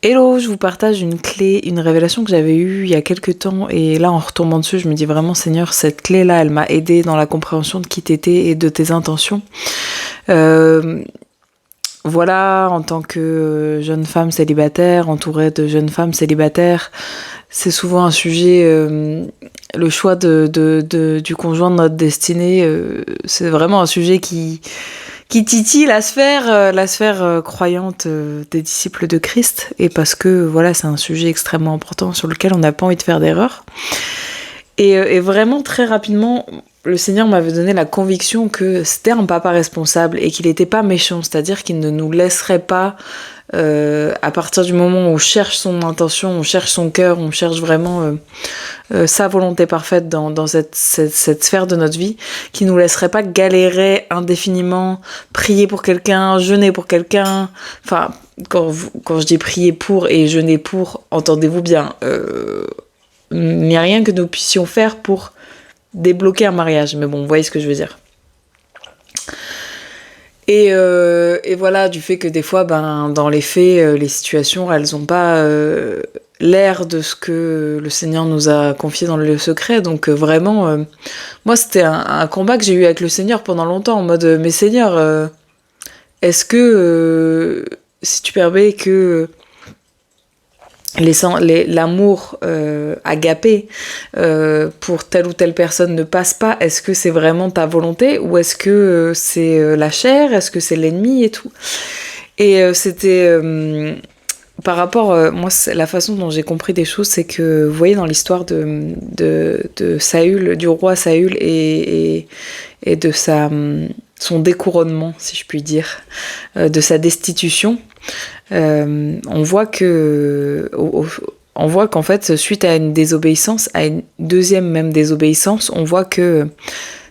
Hello, je vous partage une clé, une révélation que j'avais eue il y a quelques temps et là en retombant dessus, je me dis vraiment Seigneur, cette clé-là, elle m'a aidée dans la compréhension de qui t'étais et de tes intentions. Euh, voilà, en tant que jeune femme célibataire, entourée de jeunes femmes célibataires, c'est souvent un sujet, le choix du conjoint de notre destinée, c'est vraiment un sujet qui titille la sphère croyante des disciples de Christ, et parce que voilà, c'est un sujet extrêmement important sur lequel on n'a pas envie de faire d'erreur. Et vraiment très rapidement, le Seigneur m'avait donné la conviction que c'était un papa responsable et qu'il n'était pas méchant, c'est-à-dire qu'il ne nous laisserait pas, à partir du moment où on cherche son intention, on cherche son cœur, on cherche vraiment sa volonté parfaite dans cette sphère de notre vie, qui nous laisserait pas galérer indéfiniment, prier pour quelqu'un, jeûner pour quelqu'un. Enfin, quand je dis prier pour et jeûner pour, entendez-vous bien, il n'y a rien que nous puissions faire pour débloquer un mariage. Mais bon, vous voyez ce que je veux dire. Et voilà, du fait que des fois, dans les faits, les situations, elles n'ont pas l'air de ce que le Seigneur nous a confié dans le secret. Donc vraiment, moi, c'était un combat que j'ai eu avec le Seigneur pendant longtemps, en mode, mais Seigneur, est-ce que, si tu permets que l'amour agapé pour telle ou telle personne ne passe pas, est-ce que c'est vraiment ta volonté ou est-ce que c'est la chair, est-ce que c'est l'ennemi et tout. Et c'était par rapport, moi la façon dont j'ai compris des choses, c'est que vous voyez dans l'histoire de Saül, du roi Saül et de son découronnement, si je puis dire, de sa destitution, on voit qu'en fait, suite à une désobéissance, à une deuxième même désobéissance, on voit que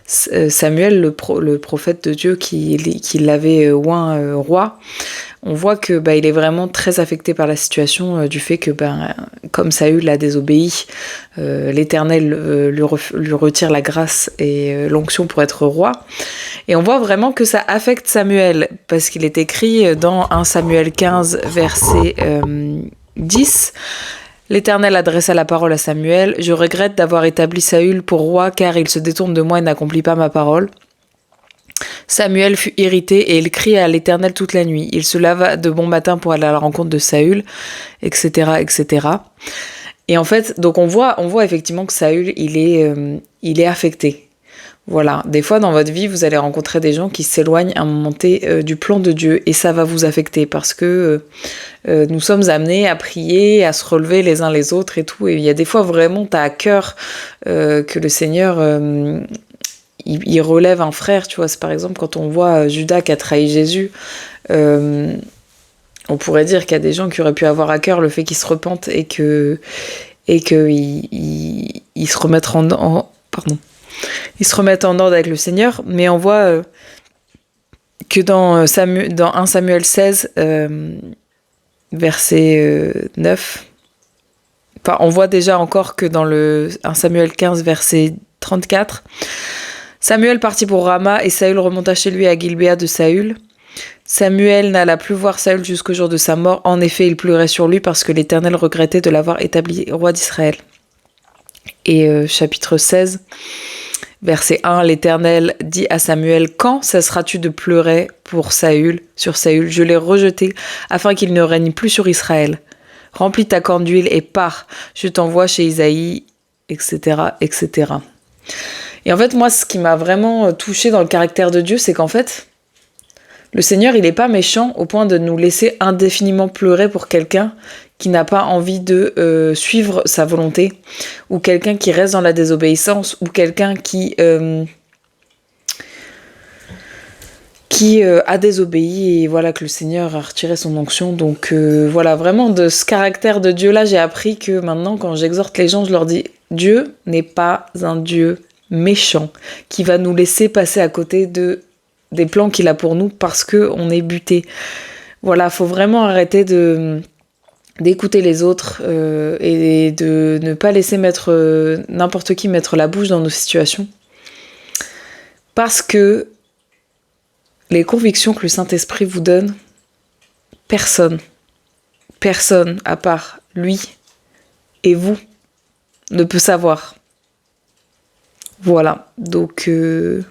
Samuel, le prophète de Dieu qui l'avait oint roi, on voit que il est vraiment très affecté par la situation du fait que comme Saül a désobéi, l'Éternel lui retire la grâce et l'onction pour être roi. Et on voit vraiment que ça affecte Samuel, parce qu'il est écrit dans 1 Samuel 15, verset 10, « L'Éternel adressa la parole à Samuel, « Je regrette d'avoir établi Saül pour roi, car il se détourne de moi et n'accomplit pas ma parole. » Samuel fut irrité et il cria à l'Éternel toute la nuit. Il se leva de bon matin pour aller à la rencontre de Saül, etc., etc. Et en fait, donc on voit effectivement que Saül, il est affecté. Voilà, des fois dans votre vie, vous allez rencontrer des gens qui s'éloignent à un moment T du plan de Dieu et ça va vous affecter parce que nous sommes amenés à prier, à se relever les uns les autres et tout. Et il y a des fois vraiment, t'as à cœur que le Seigneur, il relève un frère, tu vois. C'est par exemple quand on voit Judas qui a trahi Jésus, on pourrait dire qu'il y a des gens qui auraient pu avoir à cœur le fait qu'ils se repentent et que ils se remettent ils se remettent en ordre avec le Seigneur, mais on voit que dans 1 Samuel 16, verset 9, on voit déjà encore que dans le 1 Samuel 15, verset 34, Samuel partit pour Rama et Saül remonta chez lui à Gilbéa de Saül. Samuel n'alla plus voir Saül jusqu'au jour de sa mort. En effet, il pleurait sur lui parce que l'Éternel regrettait de l'avoir établi roi d'Israël. Et chapitre 16, verset 1, l'Éternel dit à Samuel, « Quand cesseras-tu de pleurer pour Saül, sur Saül? Je l'ai rejeté afin qu'il ne règne plus sur Israël. Remplis ta corne d'huile et pars. Je t'envoie chez Isaïe, etc., etc. » Et en fait, moi, ce qui m'a vraiment touchée dans le caractère de Dieu, c'est qu'en fait, le Seigneur, il n'est pas méchant au point de nous laisser indéfiniment pleurer pour quelqu'un qui n'a pas envie de suivre sa volonté, ou quelqu'un qui reste dans la désobéissance, ou quelqu'un qui a désobéi et voilà que le Seigneur a retiré son onction. Donc voilà, vraiment de ce caractère de Dieu-là, j'ai appris que maintenant, quand j'exhorte les gens, je leur dis « Dieu n'est pas un Dieu méchant qui va nous laisser passer à côté des plans qu'il a pour nous parce qu'on est buté. » Voilà, faut vraiment arrêter d'écouter les autres et de ne pas laisser n'importe qui mettre la bouche dans nos situations. Parce que les convictions que le Saint-Esprit vous donne, personne personne à part lui et vous ne peut savoir. Voilà, donc je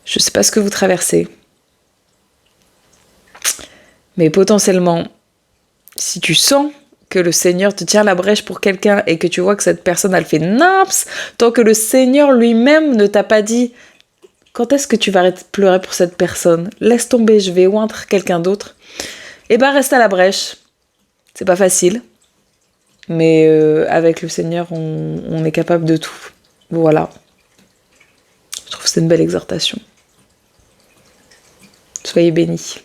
sais pas ce que vous traversez, mais potentiellement, si tu sens que le Seigneur te tient la brèche pour quelqu'un et que tu vois que cette personne elle fait naps, tant que le Seigneur lui-même ne t'a pas dit quand est-ce que tu vas arrêter de pleurer pour cette personne, laisse tomber, je vais oindre quelqu'un d'autre, et ben reste à la brèche. C'est pas facile, mais avec le Seigneur on est capable de tout. Voilà, je trouve que c'est une belle exhortation. Soyez bénis.